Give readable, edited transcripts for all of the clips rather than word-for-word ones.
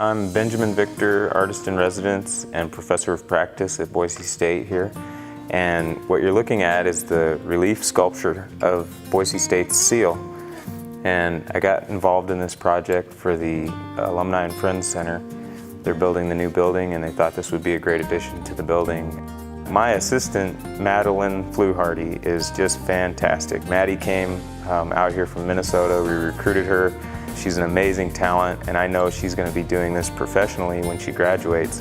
I'm Benjamin Victor, artist in residence and professor of practice at Boise State here. And what you're looking at is the relief sculpture of Boise State's seal. And I got involved in this project for the Alumni and Friends Center. They're building the new building and they thought this would be a great addition to the building. My assistant, Madeline Fluharty, is just fantastic. Maddie came out here from Minnesota. We recruited her. She's an amazing talent, and I know she's going to be doing this professionally when she graduates.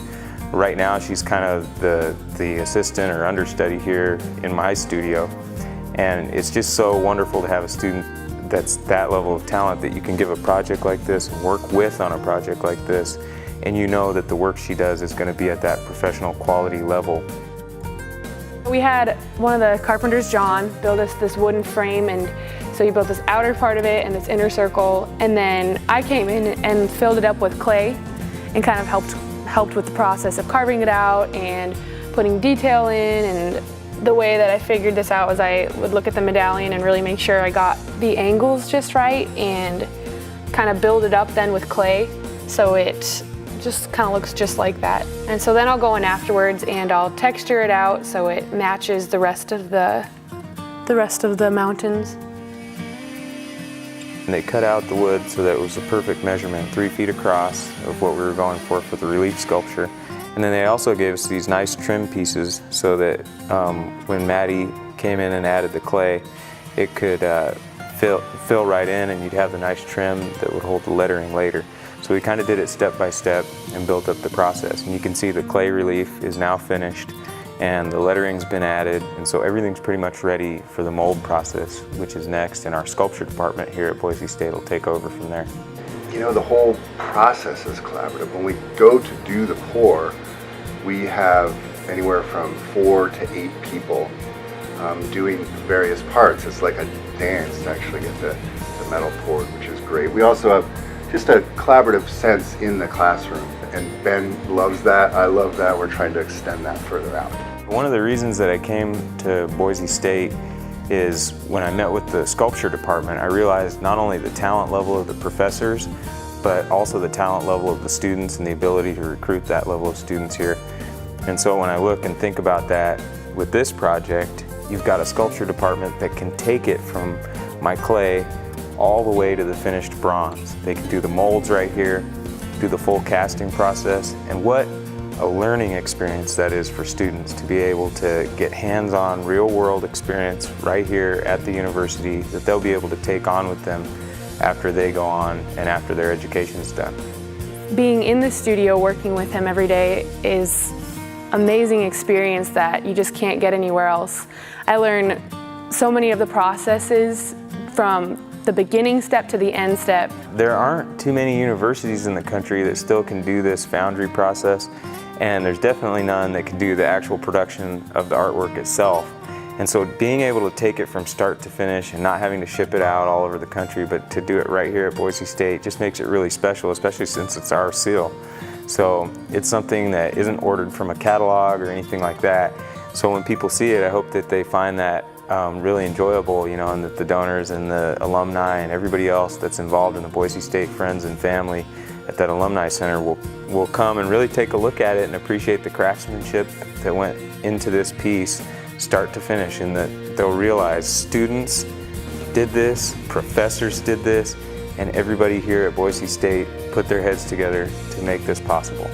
Right now, she's kind of the assistant or understudy here in my studio, and it's just so wonderful to have a student that's that level of talent that you can give a project like this and work with on a project like this, and you know that the work she does is going to be at that professional quality level. We had one of the carpenters, John, build us this wooden frame, and so he built this outer part of it and this inner circle, and then I came in and filled it up with clay and kind of helped with the process of carving it out and putting detail in. And the way that I figured this out was I would look at the medallion and really make sure I got the angles just right and kind of build it up then with clay so it just kind of looks just like that. And so then I'll go in afterwards and I'll texture it out so it matches the rest of the mountains. And they cut out the wood so that it was a perfect measurement, 3 feet across, of what we were going for the relief sculpture. And then they also gave us these nice trim pieces so that when Maddie came in and added the clay, it could fill right in and you'd have the nice trim that would hold the lettering later. So we kind of did it step by step and built up the process. And you can see the clay relief is now finished and the lettering's been added, and so everything's pretty much ready for the mold process, which is next, and our sculpture department here at Boise State will take over from there. You know, the whole process is collaborative. When we go to do the pour, we have anywhere from 4 to 8 people doing various parts. It's like a dance to actually get the metal poured, which is great. We also have just a collaborative sense in the classroom, and Ben loves that. I love that. We're trying to extend that further out. One of the reasons that I came to Boise State is when I met with the sculpture department, I realized not only the talent level of the professors, but also the talent level of the students and the ability to recruit that level of students here. And so when I look and think about that with this project, you've got a sculpture department that can take it from my clay all the way to the finished bronze. They can do the molds right here, do the full casting process, and what a learning experience that is for students to be able to get hands-on real-world experience right here at the university that they'll be able to take on with them after they go on and after their education is done. Being in the studio working with him every day is amazing experience that you just can't get anywhere else. I learn so many of the processes from the beginning step to the end step. There aren't too many universities in the country that still can do this foundry process, and there's definitely none that can do the actual production of the artwork itself. And so being able to take it from start to finish and not having to ship it out all over the country, but to do it right here at Boise State just makes it really special, especially since it's our seal. So it's something that isn't ordered from a catalog or anything like that. So when people see it, I hope that they find that really enjoyable, you know, and that the donors and the alumni and everybody else that's involved in the Boise State friends and family at that Alumni Center will come and really take a look at it and appreciate the craftsmanship that went into this piece, start to finish, and that they'll realize students did this, professors did this, and everybody here at Boise State put their heads together to make this possible.